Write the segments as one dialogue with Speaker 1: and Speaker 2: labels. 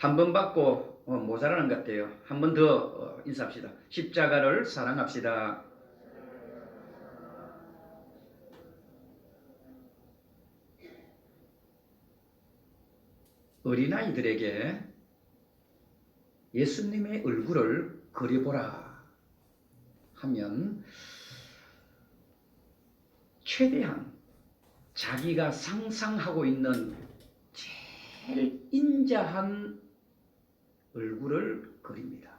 Speaker 1: 한 번 받고 모자라는 것 같아요. 한 번 더 인사합시다. 십자가를 사랑합시다. 어린아이들에게 예수님의 얼굴을 그려보라 하면 최대한 자기가 상상하고 있는 제일 인자한 얼굴을 그립니다.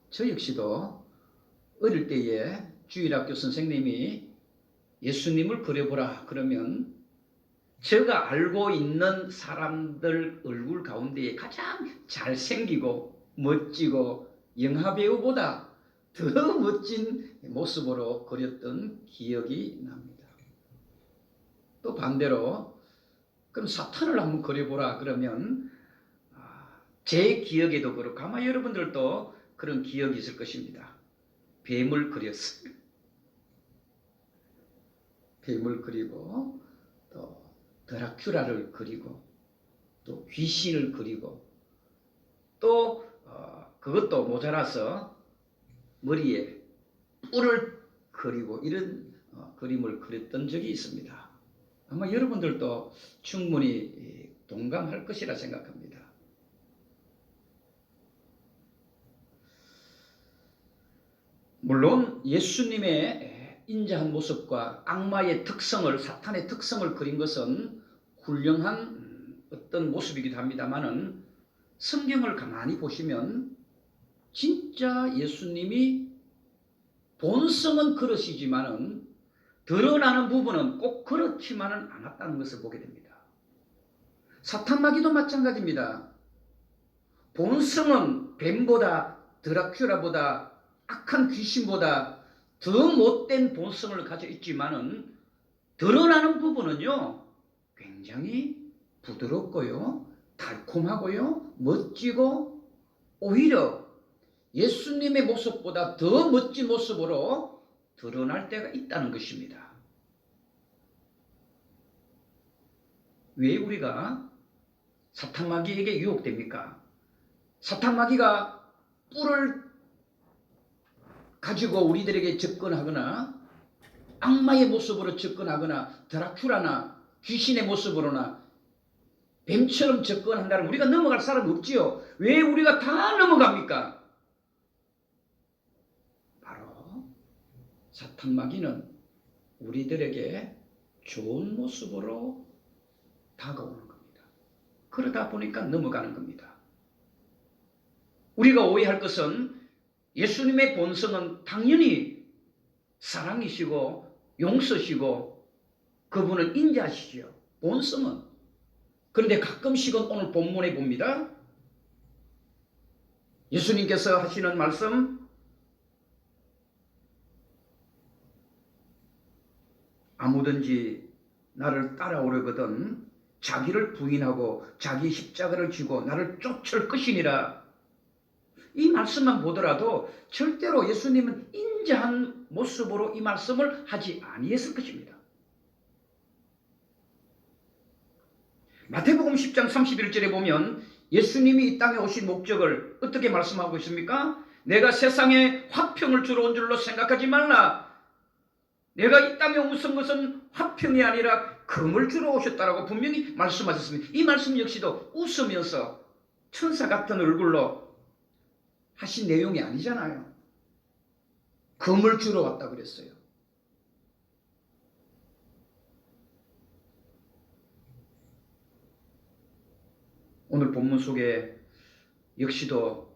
Speaker 1: 저 역시도 어릴 때에 주일학교 선생님이 예수님을 그려보라 그러면 제가 알고 있는 사람들 얼굴 가운데 가장 잘생기고 멋지고 영화배우보다 더 멋진 모습으로 그렸던 기억이 납니다. 또 반대로 그럼 사탄을 한번 그려보라 그러면 제 기억에도 그렇고 아마 여러분들도 그런 기억이 있을 것입니다. 뱀을 그렸어요. 뱀을 그리고 또 드라큘라를 그리고 또 귀신을 그리고 또 그것도 모자라서 머리에 뿔을 그리고 이런 그림을 그렸던 적이 있습니다. 아마 여러분들도 충분히 동감할 것이라 생각합니다. 물론 예수님의 인자한 모습과 악마의 특성을, 사탄의 특성을 그린 것은 훌륭한 어떤 모습이기도 합니다만은 성경을 가만히 보시면 진짜 예수님이 본성은 그러시지만은 드러나는 부분은 꼭 그렇지만은 않았다는 것을 보게 됩니다. 사탄마귀도 마찬가지입니다. 본성은 뱀보다 드라큘라보다 악한 귀신보다 더 못된 본성을 가지고 있지만은 드러나는 부분은요 굉장히 부드럽고요 달콤하고요 멋지고 오히려 예수님의 모습보다 더 멋진 모습으로 드러날 때가 있다는 것입니다. 왜 우리가 사탄마귀에게 유혹됩니까? 사탄마귀가 뿔을 가지고 우리들에게 접근하거나 악마의 모습으로 접근하거나 드라큘라나 귀신의 모습으로나 뱀처럼 접근한다면 우리가 넘어갈 사람 없지요. 왜 우리가 다 넘어갑니까? 바로 사탄마귀는 우리들에게 좋은 모습으로 다가오는 겁니다. 그러다 보니까 넘어가는 겁니다. 우리가 오해할 것은 예수님의 본성은 당연히 사랑이시고 용서시고 그분은 인자시죠. 본성은. 그런데 가끔씩은 오늘 본문에 봅니다. 예수님께서 하시는 말씀 아무든지 나를 따라오려거든 자기를 부인하고 자기 십자가를 지고 나를 쫓을 것이니라. 이 말씀만 보더라도 절대로 예수님은 인자한 모습으로 이 말씀을 하지 아니했을 것입니다. 마태복음 10장 31절에 보면 예수님이 이 땅에 오신 목적을 어떻게 말씀하고 있습니까? 내가 세상에 화평을 주러 온 줄로 생각하지 말라. 내가 이 땅에 오신 것은 화평이 아니라 금을 주러 오셨다라고 분명히 말씀하셨습니다. 이 말씀 역시도 웃으면서 천사 같은 얼굴로 하신 내용이 아니잖아요. 금을 주러 왔다 그랬어요. 오늘 본문 속에 역시도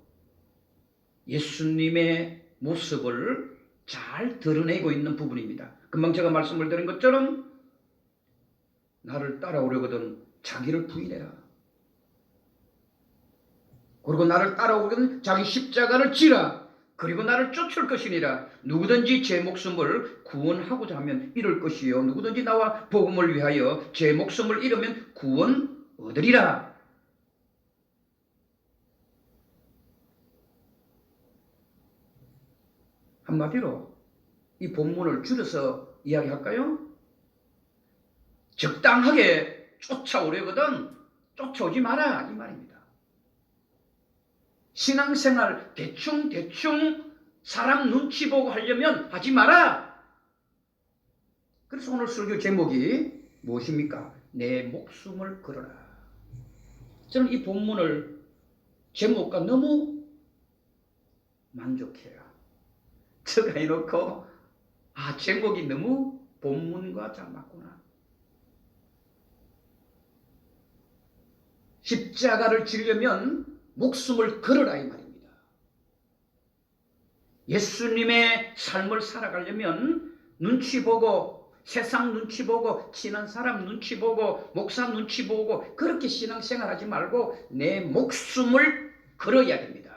Speaker 1: 예수님의 모습을 잘 드러내고 있는 부분입니다. 금방 제가 말씀을 드린 것처럼 나를 따라오려거든 자기를 부인해라. 그리고 나를 따라오거든 자기 십자가를 지라. 그리고 나를 쫓을 것이니라. 누구든지 제 목숨을 구원하고자 하면 잃을 것이요 누구든지 나와 복음을 위하여 제 목숨을 잃으면 구원 얻으리라. 한마디로 이 본문을 줄여서 이야기할까요? 적당하게 쫓아오려거든 쫓아오지 마라 이 말입니다. 신앙생활 대충 사람 눈치 보고 하려면 하지 마라. 그래서 오늘 설교 제목이 무엇입니까? 내 목숨을 걸어라. 저는 이 본문을 제목과 너무 만족해요. 제가 해놓고 제목이 너무 본문과 잘 맞구나. 십자가를 지려면 목숨을 걸어라 이 말입니다. 예수님의 삶을 살아가려면 눈치 보고 세상 눈치 보고 친한 사람 눈치 보고 목사 눈치 보고 그렇게 신앙생활하지 말고 내 목숨을 걸어야 됩니다.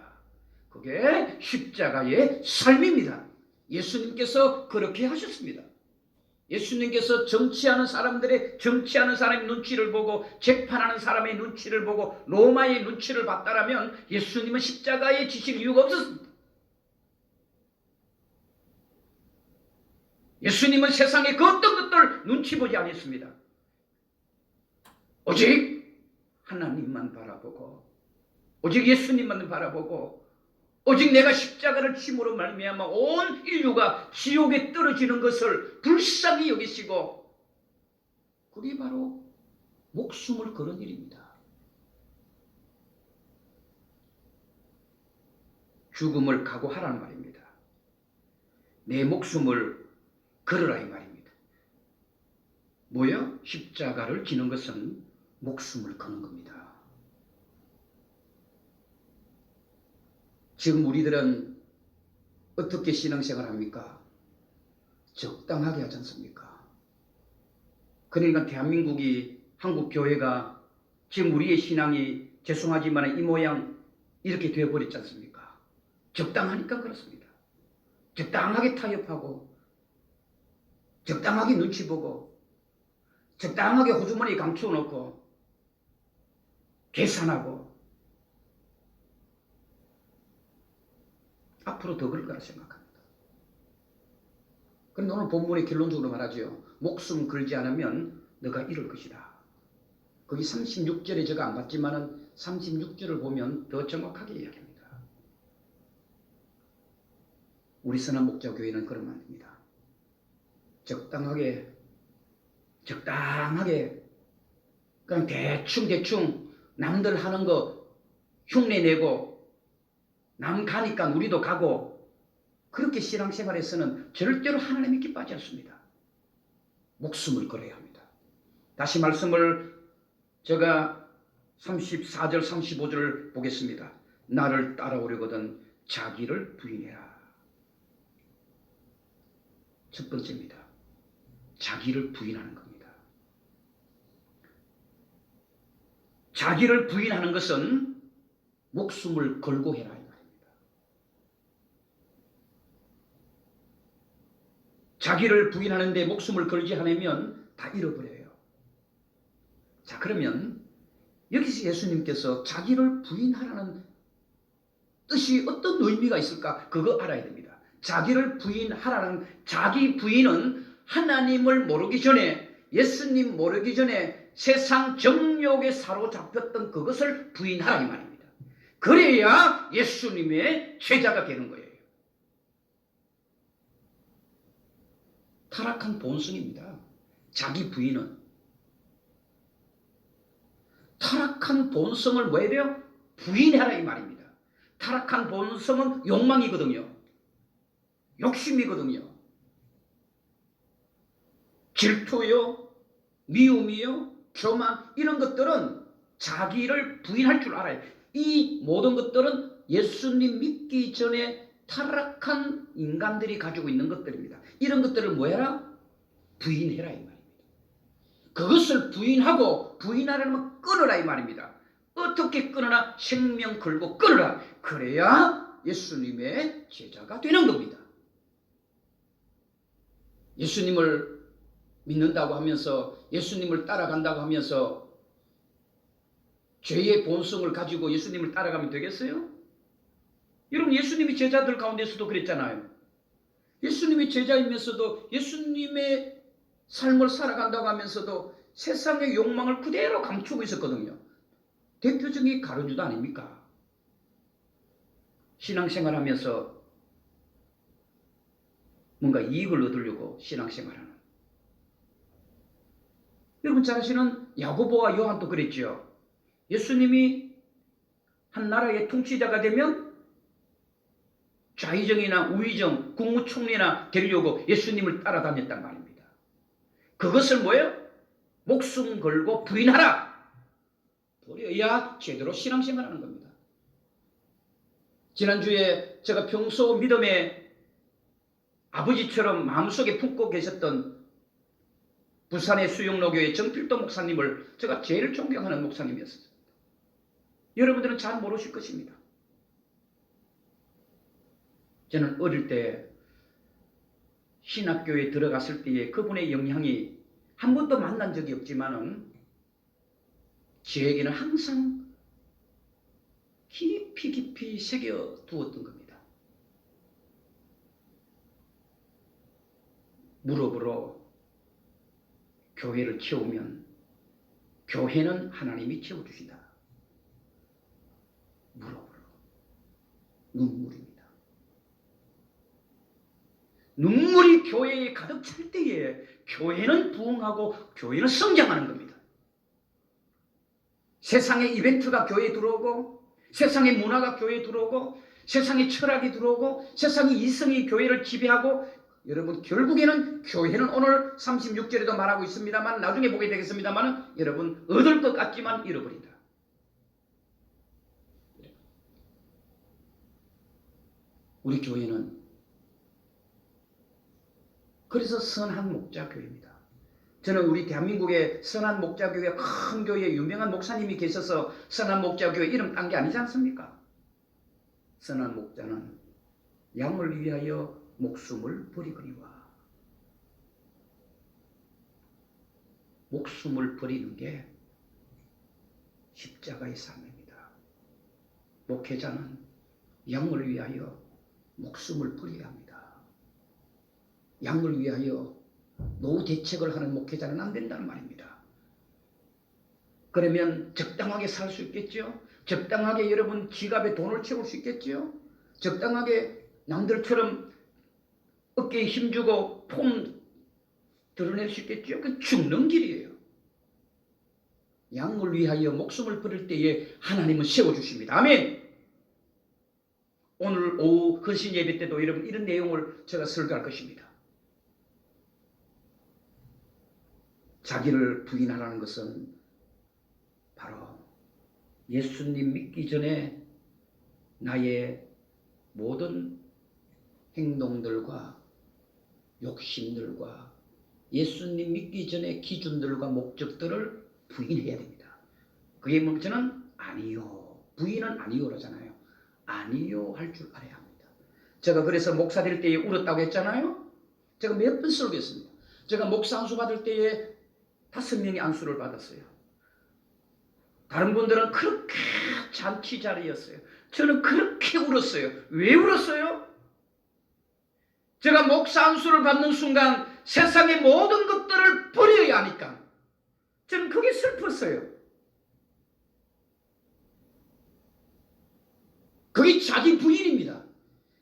Speaker 1: 그게 십자가의 삶입니다. 예수님께서 그렇게 하셨습니다. 예수님께서 정치하는 사람의 눈치를 보고 재판하는 사람의 눈치를 보고 로마의 눈치를 봤다라면 예수님은 십자가에 지실 이유가 없었습니다. 예수님은 세상의 그 어떤 것들 눈치 보지 않았습니다. 오직 하나님만 바라보고 오직 예수님만 바라보고 오직 내가 십자가를 침으로 말미암아 온 인류가 지옥에 떨어지는 것을 불쌍히 여기시고 그게 바로 목숨을 거는 일입니다. 죽음을 각오하라는 말입니다. 내 목숨을 걸으라 이 말입니다. 뭐요? 십자가를 지는 것은 목숨을 거는 겁니다. 지금 우리들은 어떻게 신앙생활 합니까? 적당하게 하지 않습니까? 그러니까 대한민국이 한국 교회가 지금 우리의 신앙이 죄송하지만 이 모양 이렇게 되어버렸지 않습니까? 적당하니까 그렇습니다. 적당하게 타협하고 적당하게 눈치 보고 적당하게 호주머니에 감추어 놓고 계산하고 앞으로 더 그럴 거라 생각합니다. 그런데 오늘 본문의 결론적으로 말하죠. 목숨 걸지 않으면 너가 잃을 것이다. 거기 36절에 제가 안 봤지만은 36절을 보면 더 정확하게 이야기합니다. 우리 선한 목자교회는 그러면 안 됩니다. 적당하게 그냥 대충 남들 하는 거 흉내내고 남 가니까 우리도 가고 그렇게 신앙생활에서는 절대로 하나님이 기뻐하지 않습니다. 목숨을 걸어야 합니다. 다시 말씀을 제가 34절 35절을 보겠습니다. 나를 따라오려거든 자기를 부인해라. 첫 번째입니다. 자기를 부인하는 겁니다. 자기를 부인하는 것은 목숨을 걸고 해라 이 말입니다. 자기를 부인하는데 목숨을 걸지 않으면 다 잃어버려요. 자, 그러면 여기서 예수님께서 자기를 부인하라는 뜻이 어떤 의미가 있을까? 그거 알아야 됩니다. 자기를 부인하라는 자기 부인은 하나님을 모르기 전에 예수님 모르기 전에 세상 정욕에 사로잡혔던 그것을 부인하라 이 말입니다. 그래야 예수님의 제자가 되는 거예요. 타락한 본성입니다. 자기 부인은 타락한 본성을 뭐해요? 부인해라 이 말입니다. 타락한 본성은 욕망이거든요. 욕심이거든요. 질투요, 미움이요, 교만 이런 것들은 자기를 부인할 줄 알아요. 이 모든 것들은 예수님 믿기 전에 타락한 인간들이 가지고 있는 것들입니다. 이런 것들을 뭐해라? 부인해라 이 말입니다. 그것을 부인하고 부인하려면 끊어라 이 말입니다. 어떻게 끊어라? 생명 걸고 끊어라. 그래야 예수님의 제자가 되는 겁니다. 예수님을 믿는다고 하면서 예수님을 따라간다고 하면서 죄의 본성을 가지고 예수님을 따라가면 되겠어요? 여러분 예수님이 제자들 가운데서도 그랬잖아요. 예수님이 제자이면서도 예수님의 삶을 살아간다고 하면서도 세상의 욕망을 그대로 감추고 있었거든요. 대표적인 가룟유다 아닙니까? 신앙생활하면서 뭔가 이익을 얻으려고 신앙생활하는. 여러분 잘 아시는 야고보와 요한도 그랬죠. 예수님이 한 나라의 통치자가 되면 좌의정이나 우의정, 국무총리나 되려고 예수님을 따라다녔단 말입니다. 그것을 뭐예요? 목숨 걸고 부인하라. 그래야 제대로 신앙생활하는 겁니다. 지난주에 제가 평소 믿음의 아버지처럼 마음속에 품고 계셨던 부산의 수영로교회 정필도 목사님을 제가 제일 존경하는 목사님이었어요. 여러분들은 잘 모르실 것입니다. 저는 어릴 때 신학교에 들어갔을 때에 그분의 영향이 한 번도 만난 적이 없지만은 저에게는 항상 깊이 새겨 두었던 겁니다. 무릎으로 교회를 채우면 교회는 하나님이 채워주신다. 무릎으로. 눈물입니다. 눈물이 교회에 가득 찰 때에 교회는 부흥하고 교회는 성장하는 겁니다. 세상의 이벤트가 교회에 들어오고 세상의 문화가 교회에 들어오고 세상의 철학이 들어오고 세상의 이성이 교회를 지배하고 여러분 결국에는 교회는 오늘 36절에도 말하고 있습니다만 나중에 보게 되겠습니다만 여러분 얻을 것 같지만 잃어버린다. 우리 교회는 그래서 선한 목자교회입니다. 저는 우리 대한민국의 선한 목자교회 큰 교회에 유명한 목사님이 계셔서 선한 목자교회 이름 딴 게 아니지 않습니까? 선한 목자는 양을 위하여 목숨을 버리거니와. 목숨을 버리는 게 십자가의 삶입니다. 목회자는 양을 위하여 목숨을 버려야 합니다. 양을 위하여 노후 대책을 하는 목회자는 안 된다는 말입니다. 그러면 적당하게 살 수 있겠죠? 적당하게 여러분 지갑에 돈을 채울 수 있겠죠? 적당하게 남들처럼 어깨에 힘주고 폼 드러낼 수 있겠죠? 그 죽는 길이에요. 양을 위하여 목숨을 버릴 때에 하나님은 세워주십니다. 아멘! 오늘 오후 헌신 예배 때도 여러분 이런 내용을 제가 설교할 것입니다. 자기를 부인하라는 것은 바로 예수님 믿기 전에 나의 모든 행동들과 욕심들과 예수님 믿기 전에 기준들과 목적들을 부인해야 됩니다. 그게 뭐 저는 아니요. 부인은 아니요 그러잖아요. 아니요 할 줄 알아야 합니다. 제가 그래서 목사 될 때에 울었다고 했잖아요. 제가 몇 번 설교했습니다. 제가 목사 안수 받을 때에 5명이 안수를 받았어요. 다른 분들은 그렇게 잔치 자리였어요. 저는 그렇게 울었어요. 왜 울었어요? 제가 목사 안수를 받는 순간 세상의 모든 것들을 버려야 하니까 저는 그게 슬펐어요. 그게 자기 부인입니다.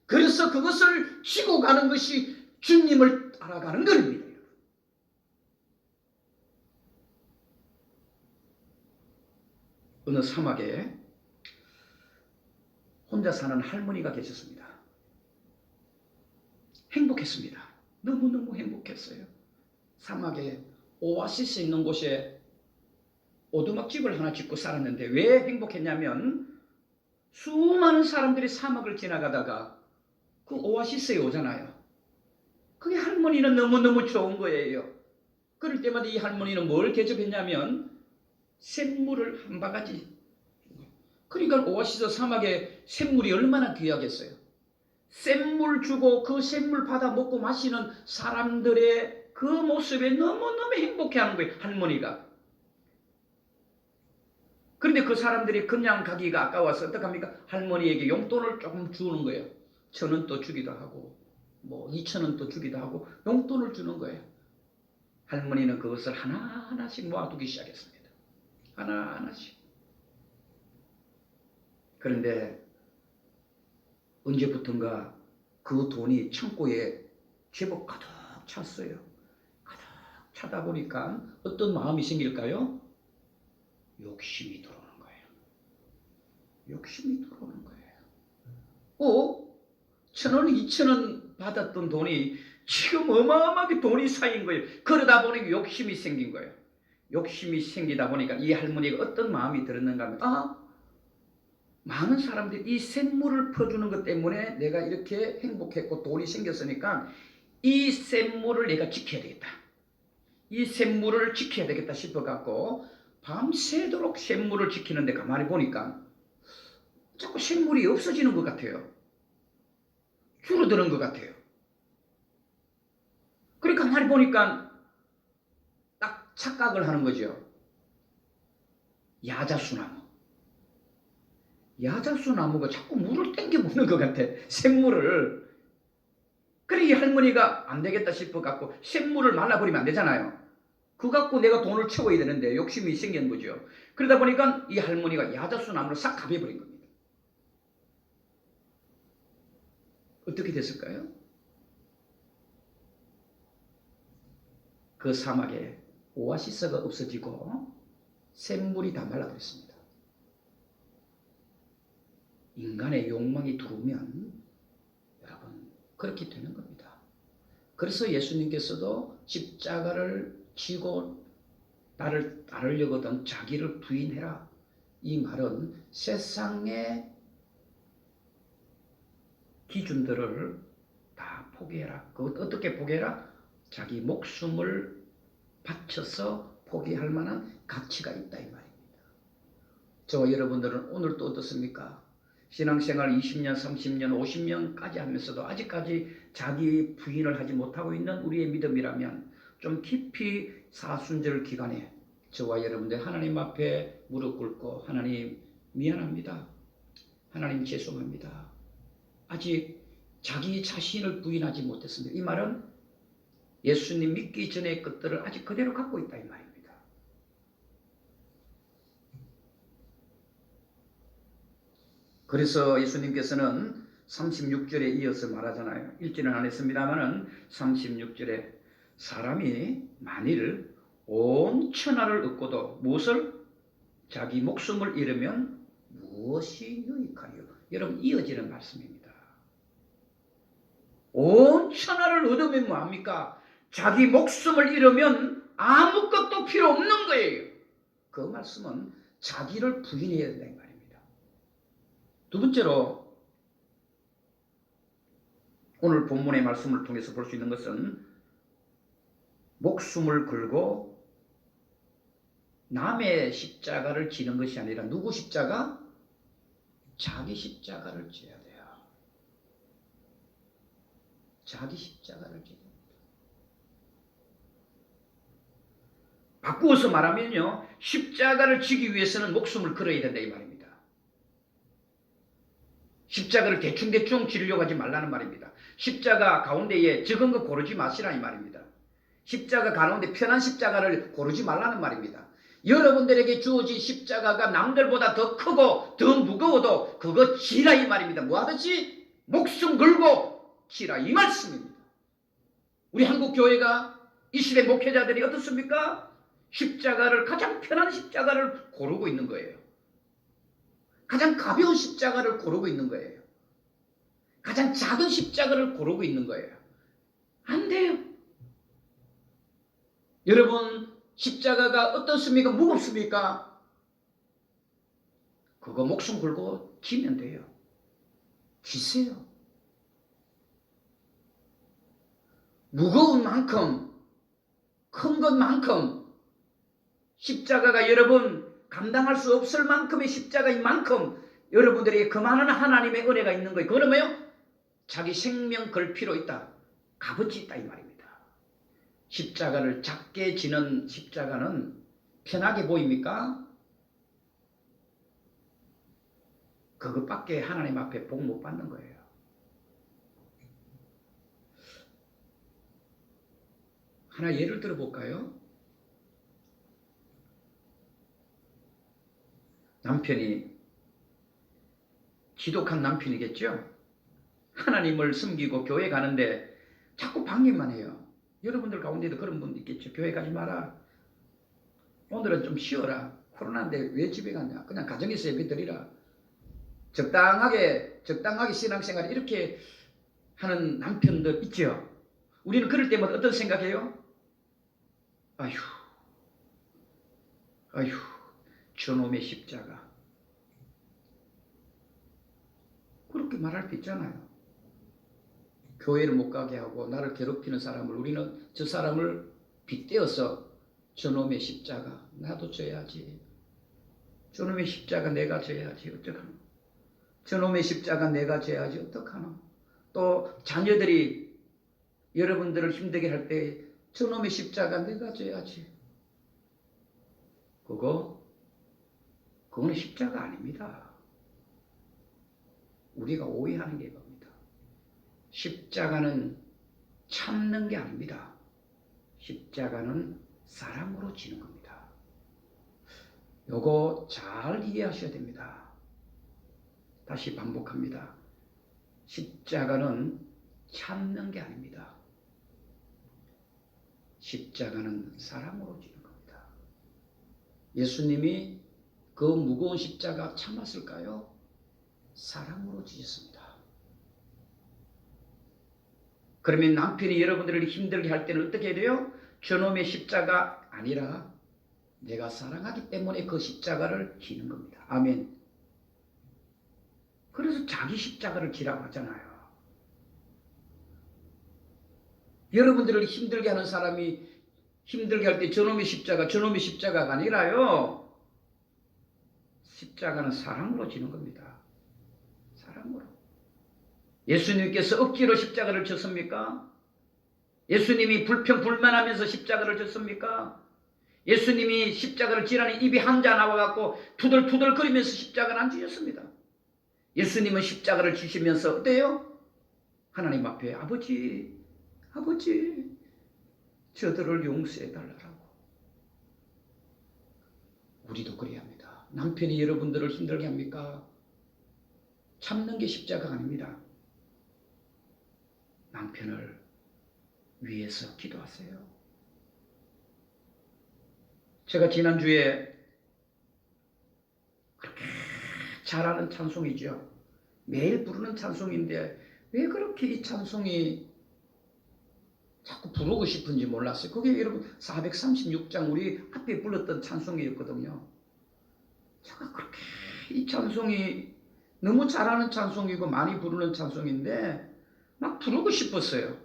Speaker 1: 그래서 그것을 쥐고 가는 것이 주님을 따라가는 겁니다. 어느 사막에 혼자 사는 할머니가 계셨습니다. 행복했습니다. 너무너무 행복했어요. 사막에 오아시스 있는 곳에 오두막집을 하나 짓고 살았는데 왜 행복했냐면 수많은 사람들이 사막을 지나가다가 그 오아시스에 오잖아요. 그게 할머니는 너무너무 좋은 거예요. 그럴 때마다 이 할머니는 뭘 대접했냐면 샘물을 한 바가지. 그러니까 오아시스 사막에 샘물이 얼마나 귀하겠어요. 샘물 주고 그 샘물 받아 먹고 마시는 사람들의 그 모습에 너무너무 행복해하는 거예요. 할머니가. 그런데 그 사람들이 그냥 가기가 아까워서 어떡합니까? 할머니에게 용돈을 조금 주는 거예요. 1,000원 또 주기도 하고 뭐 2,000원 또 주기도 하고 용돈을 주는 거예요. 할머니는 그것을 하나하나씩 모아두기 시작했습니다. 하나하나씩. 그런데 언제부턴가 그 돈이 창고에 제법 가득 찼어요. 가득 차다 보니까 어떤 마음이 생길까요? 욕심이 들어오는 거예요. 욕심이 들어오는 거예요. 1,000원, 2,000원 받았던 돈이 지금 어마어마하게 돈이 쌓인 거예요. 그러다 보니 욕심이 생긴 거예요. 욕심이 생기다 보니까 이 할머니가 어떤 마음이 들었는가 하면 많은 사람들이 이 샘물을 퍼주는 것 때문에 내가 이렇게 행복했고 돈이 생겼으니까 이 샘물을 내가 지켜야 되겠다. 이 샘물을 지켜야 되겠다 싶어갖고 밤새도록 샘물을 지키는데 가만히 보니까 자꾸 샘물이 없어지는 것 같아요. 줄어드는 것 같아요. 그러니까 가만히 보니까 딱 착각을 하는 거죠. 야자수나무. 야자수나무가 자꾸 물을 땡겨보는 것 같아. 샘물을. 그래 이 할머니가 안 되겠다 싶어갖고 샘물을 말라버리면 안 되잖아요. 그거 갖고 내가 돈을 채워야 되는데 욕심이 생긴 거죠. 그러다 보니까 이 할머니가 야자수나무를 싹 가벼버린 겁니다. 어떻게 됐을까요? 그 사막에 오아시스가 없어지고 샘물이 다 말라버렸습니다. 인간의 욕망이 들어오면 여러분 그렇게 되는 겁니다. 그래서 예수님께서도 십자가를 지고 나를 따르려거든 자기를 부인해라. 이 말은 세상의 기준들을 다 포기해라. 그것 어떻게 포기해라? 자기 목숨을 바쳐서 포기할 만한 가치가 있다 이 말입니다. 저와 여러분들은 오늘 또 어떻습니까? 신앙생활 20년, 30년, 50년까지 하면서도 아직까지 자기 부인을 하지 못하고 있는 우리의 믿음이라면 좀 깊이 사순절 기간에 저와 여러분들 하나님 앞에 무릎 꿇고 하나님 미안합니다. 하나님 죄송합니다. 아직 자기 자신을 부인하지 못했습니다. 이 말은 예수님 믿기 전의 것들을 아직 그대로 갖고 있다 이 말입니다. 그래서 예수님께서는 36절에 이어서 말하잖아요. 1절은 안 했습니다만은 36절에 사람이 만일 온 천하를 얻고도 무엇을? 자기 목숨을 잃으면 무엇이 유익하리요? 여러분 이어지는 말씀입니다. 온 천하를 얻으면 뭐합니까? 자기 목숨을 잃으면 아무것도 필요 없는 거예요. 그 말씀은 자기를 부인해야 된다 이 말입니다. 두 번째로 오늘 본문의 말씀을 통해서 볼 수 있는 것은 목숨을 걸고 남의 십자가를 지는 것이 아니라 누구 십자가? 자기 십자가를 져야 돼요. 자기 십자가를 져야 됩니다. 바꾸어서 말하면요. 십자가를 지기 위해서는 목숨을 걸어야 된다 이 말입니다. 십자가를 대충대충 지려고 하지 말라는 말입니다. 십자가 가운데에 적은 거 고르지 마시라 이 말입니다. 십자가 가운데 편한 십자가를 고르지 말라는 말입니다. 여러분들에게 주어진 십자가가 남들보다 더 크고 더 무거워도 그거 지라 이 말입니다. 뭐하듯이? 목숨 걸고 지라 이 말씀입니다. 우리 한국교회가 이 시대 목회자들이 어떻습니까? 십자가를 가장 편한 십자가를 고르고 있는 거예요. 가장 가벼운 십자가를 고르고 있는 거예요. 가장 작은 십자가를 고르고 있는 거예요. 안 돼요. 여러분 십자가가 어떻습니까? 무겁습니까? 그거 목숨 걸고 지면 돼요. 지세요. 무거운 만큼 큰 것만큼 십자가가 여러분 감당할 수 없을 만큼의 십자가인 만큼 여러분들에게 그 많은 하나님의 은혜가 있는 거예요. 그거는 뭐예요? 자기 생명 걸 필요 있다. 값어치 있다 이 말입니다. 십자가를 작게 지는 십자가는 편하게 보입니까? 그것밖에 하나님 앞에 복 못 받는 거예요. 하나 예를 들어 볼까요? 남편이 지독한 남편이겠죠? 하나님을 섬기고 교회 가는데 자꾸 방해만 해요. 여러분들 가운데도 그런 분 있겠죠? 교회 가지 마라. 오늘은 좀 쉬어라. 코로나인데 왜 집에 갔냐? 그냥 가정에서 예배 드리라. 적당하게 신앙생활 이렇게 하는 남편들 있죠? 우리는 그럴 때마다 어떤 생각해요? 아휴, 저놈의 십자가. 그렇게 말할 수 있잖아요. 교회를 못 가게 하고 나를 괴롭히는 사람을, 우리는 저 사람을 빗대어서 저놈의 십자가 나도 져야지. 저놈의 십자가 내가 져야지. 어떡하노? 저놈의 십자가 내가 져야지. 어떡하노? 또 자녀들이 여러분들을 힘들게 할 때 저놈의 십자가 내가 져야지. 그거는 십자가 아닙니다. 우리가 오해하는 게 겁니다. 십자가는 참는 게 아닙니다. 십자가는 사랑으로 지는 겁니다. 요거 잘 이해하셔야 됩니다. 다시 반복합니다. 십자가는 참는 게 아닙니다. 십자가는 사랑으로 지는 겁니다. 예수님이 그 무거운 십자가 참았을까요? 사랑으로 지셨습니다. 그러면 남편이 여러분들을 힘들게 할 때는 어떻게 해야 돼요? 저놈의 십자가 아니라 내가 사랑하기 때문에 그 십자가를 지는 겁니다. 아멘. 그래서 자기 십자가를 지라고 하잖아요. 여러분들을 힘들게 하는 사람이 힘들게 할 때 저놈의 십자가가 아니라요. 십자가는 사랑으로 지는 겁니다. 사랑으로. 예수님께서 억지로 십자가를 졌습니까? 예수님이 불평불만하면서 십자가를 졌습니까? 예수님이 십자가를 지라니 입이 한자 나와갖고 투덜투덜거리면서 십자가를 안 지셨습니다. 예수님은 십자가를 지시면서 어때요? 하나님 앞에 아버지 저들을 용서해달라고. 우리도 그래야 합니다. 남편이 여러분들을 힘들게 합니까? 참는 게 십자가 아닙니다. 남편을 위해서 기도하세요. 제가 지난주에 그렇게 잘하는 찬송이죠. 매일 부르는 찬송인데 왜 그렇게 이 찬송이 자꾸 부르고 싶은지 몰랐어요. 그게 여러분 436장 우리 앞에 불렀던 찬송이었거든요. 제가 그렇게 이 찬송이 너무 잘하는 찬송이고 많이 부르는 찬송인데 막 부르고 싶었어요.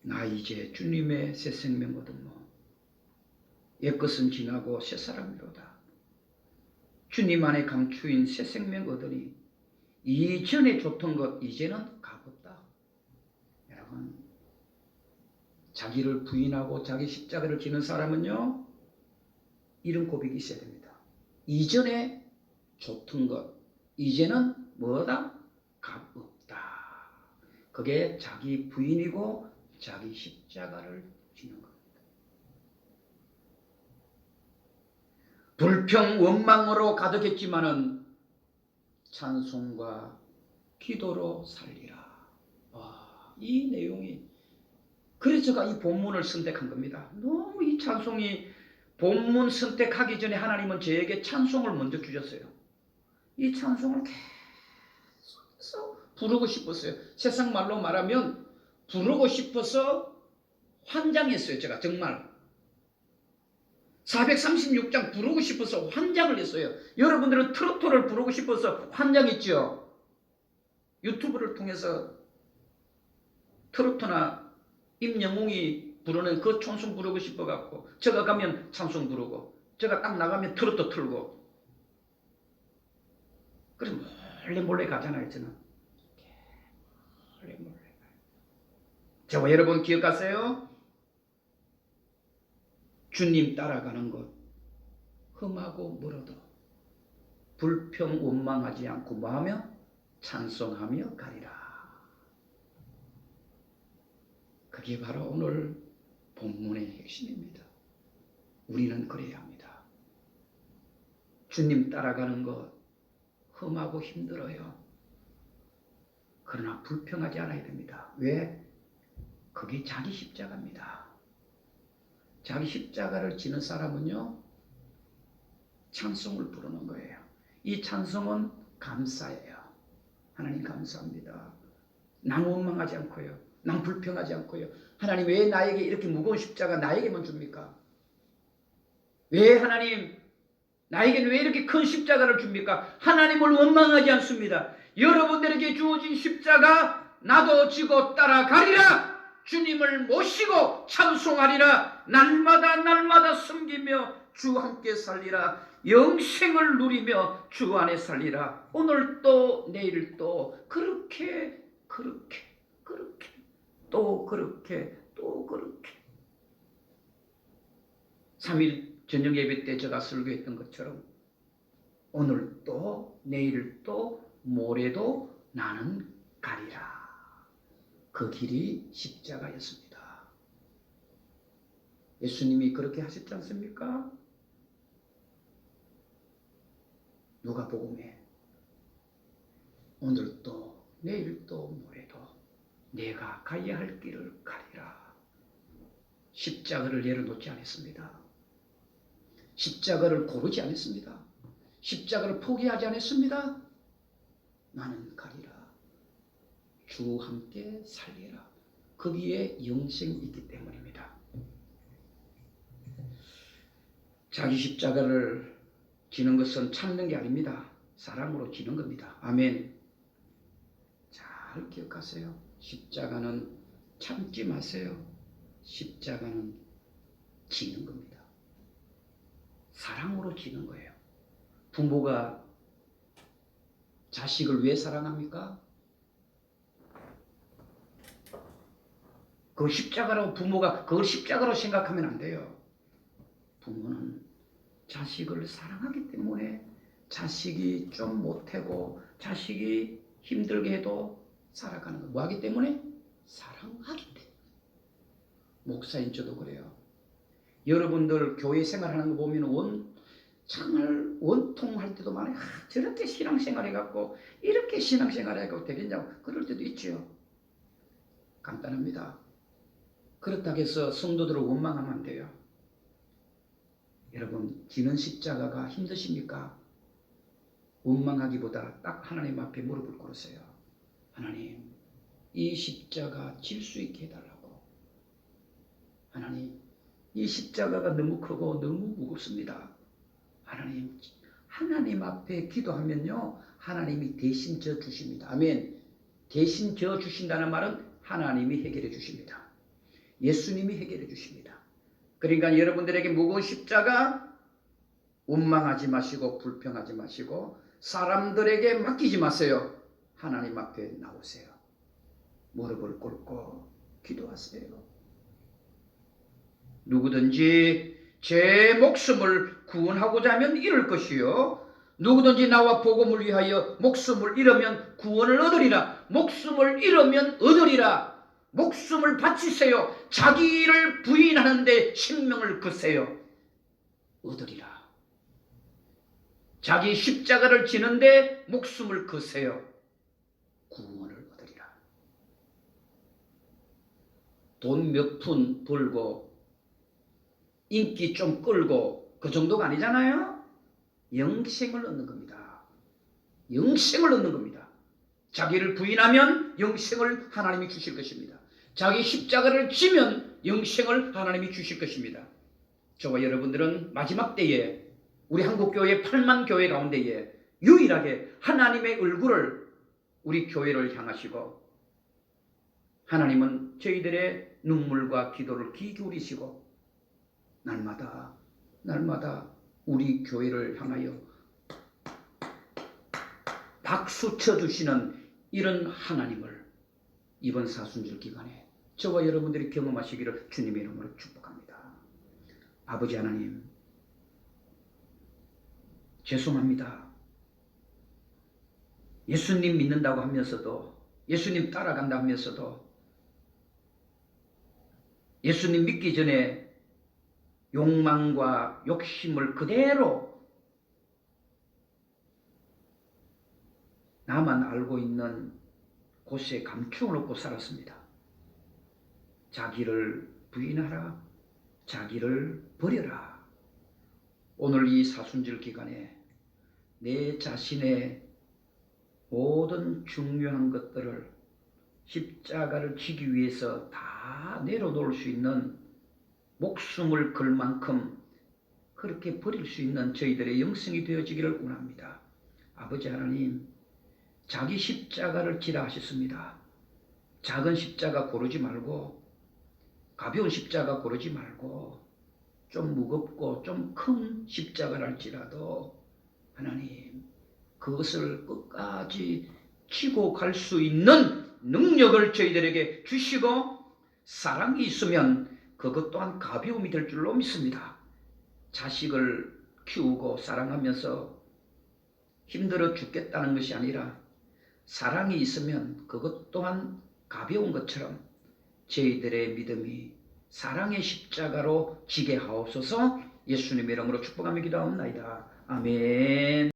Speaker 1: 나 이제 주님의 새 생명 얻었노. 옛것은 지나고 새 사람이로다. 주님 안에 감추인 새 생명 얻으니 이전에 좋던 것 이제는 값없다. 여러분, 자기를 부인하고 자기 십자가를 지는 사람은요, 이런 고백이 있어야 됩니다. 이전에 좋던 것 이제는 뭐다? 값없다. 그게 자기 부인이고 자기 십자가를 지는 겁니다. 불평 원망으로 가득했지만은 찬송과 기도로 살리라. 이 내용이, 그래서 제가 이 본문을 선택한 겁니다. 너무 이 찬송이 본문 선택하기 전에 하나님은 저에게 찬송을 먼저 주셨어요. 이 찬송을 계속 부르고 싶었어요. 세상 말로 말하면 부르고 싶어서 환장했어요. 제가 정말 436장 부르고 싶어서 환장을 했어요. 여러분들은 트로트를 부르고 싶어서 환장했죠. 유튜브를 통해서 트로트나 임영웅이 부르는 그 찬송 부르고 싶어갖고 제가 가면 찬송 부르고 제가 딱 나가면 트로트 틀고 그래서 몰래 가잖아요. 저는 몰래 가요. 저와 여러분 기억하세요? 주님 따라가는 것 험하고 멀어도 불평 원망하지 않고 뭐하며 찬송하며 가리라. 그게 바로 오늘 본문의 핵심입니다. 우리는 그래야 합니다. 주님 따라가는 것 험하고 힘들어요. 그러나 불평하지 않아야 됩니다. 왜? 그게 자기 십자가입니다. 자기 십자가를 지는 사람은요, 찬송을 부르는 거예요. 이 찬송은 감사예요. 하나님 감사합니다. 난 원망하지 않고요. 난 불평하지 않고요. 하나님 왜 나에게 이렇게 무거운 십자가 나에게만 줍니까? 왜 하나님 나에게는 왜 이렇게 큰 십자가를 줍니까? 하나님을 원망하지 않습니다. 여러분들에게 주어진 십자가 나도 지고 따라가리라. 주님을 모시고 찬송하리라. 날마다 섬기며 주 함께 살리라. 영생을 누리며 주 안에 살리라. 오늘 또 내일 또 그렇게 또 그렇게 3일 저녁 예배 때 제가 설교했던 것처럼 오늘 또 내일 또 모레도 나는 가리라. 그 길이 십자가였습니다. 예수님이 그렇게 하셨지 않습니까? 누가복음에 오늘도 내일도 모레도 내가 가야 할 길을 가리라. 십자가를 내려놓지 않았습니다. 십자가를 고르지 않았습니다. 십자가를 포기하지 않았습니다. 나는 가리라. 주 함께 살리라. 거기에 영생이 있기 때문입니다. 자기 십자가를 지는 것은 참는 게 아닙니다. 사랑으로 지는 겁니다. 아멘. 잘 기억하세요. 십자가는 참지 마세요. 십자가는 지는 겁니다. 사랑으로 지는 거예요. 부모가 자식을 왜 사랑합니까? 그 십자가라고 부모가 그걸 십자가로 생각하면 안 돼요. 부모는 자식을 사랑하기 때문에 자식이 좀 못하고 자식이 힘들게 해도 살아가는 거. 뭐 하기 때문에? 사랑하기 때문에. 목사인 저도 그래요. 여러분들 교회 생활하는 거 보면 정말 원통할 때도 많아요. 저렇게 신앙생활 해갖고 이렇게 신앙생활 해갖고 되겠냐고 그럴 때도 있죠. 간단합니다. 그렇다고 해서 성도들을 원망하면 안 돼요. 여러분 지는 십자가가 힘드십니까? 원망하기보다 딱 하나님 앞에 무릎을 꿇으세요. 하나님 이 십자가 질 수 있게 해달라고. 하나님 이 십자가가 너무 크고 너무 무겁습니다. 하나님 앞에 기도하면요 하나님이 대신 져 주십니다. 아멘. 대신 져 주신다는 말은 하나님이 해결해 주십니다. 예수님이 해결해 주십니다. 그러니까 여러분들에게 무거운 십자가 원망하지 마시고 불평하지 마시고 사람들에게 맡기지 마세요. 하나님 앞에 나오세요. 무릎을 꿇고 기도하세요. 누구든지 제 목숨을 구원하고자 하면 잃을 것이요 누구든지 나와 복음을 위하여 목숨을 잃으면 구원을 얻으리라. 목숨을 잃으면 얻으리라. 목숨을 바치세요. 자기를 부인하는데 생명을 거세요. 얻으리라. 자기 십자가를 지는데 목숨을 거세요. 구원을 얻으리라. 돈 몇 푼 벌고 인기 좀 끌고 그 정도가 아니잖아요. 영생을 얻는 겁니다. 영생을 얻는 겁니다. 자기를 부인하면 영생을 하나님이 주실 것입니다. 자기 십자가를 지면 영생을 하나님이 주실 것입니다. 저와 여러분들은 마지막 때에 우리 한국교회 8만 교회 가운데에 유일하게 하나님의 얼굴을 우리 교회를 향하시고 하나님은 저희들의 눈물과 기도를 귀 기울이시고 날마다 우리 교회를 향하여 박수 쳐주시는 이런 하나님을 이번 사순절 기간에 저와 여러분들이 경험하시기를 주님의 이름으로 축복합니다. 아버지 하나님 죄송합니다. 예수님 믿는다고 하면서도, 예수님 따라간다 하면서도, 예수님 믿기 전에 욕망과 욕심을 그대로 나만 알고 있는 곳에 감추어 놓고 살았습니다. 자기를 부인하라, 자기를 버려라. 오늘 이 사순절 기간에 내 자신의 모든 중요한 것들을 십자가를 지기 위해서 다 내려놓을 수 있는, 목숨을 걸 만큼 그렇게 버릴 수 있는 저희들의 영성이 되어지기를 원합니다. 아버지 하나님, 자기 십자가를 지라 하셨습니다. 작은 십자가 고르지 말고, 가벼운 십자가 고르지 말고, 좀 무겁고 좀 큰 십자가랄지라도 하나님, 그것을 끝까지 치고 갈 수 있는 능력을 저희들에게 주시고, 사랑이 있으면 그것 또한 가벼움이 될 줄로 믿습니다. 자식을 키우고 사랑하면서 힘들어 죽겠다는 것이 아니라 사랑이 있으면 그것 또한 가벼운 것처럼 저희들의 믿음이 사랑의 십자가로 지게 하옵소서. 예수님의 이름으로 축복하며 기도하옵나이다. 아멘.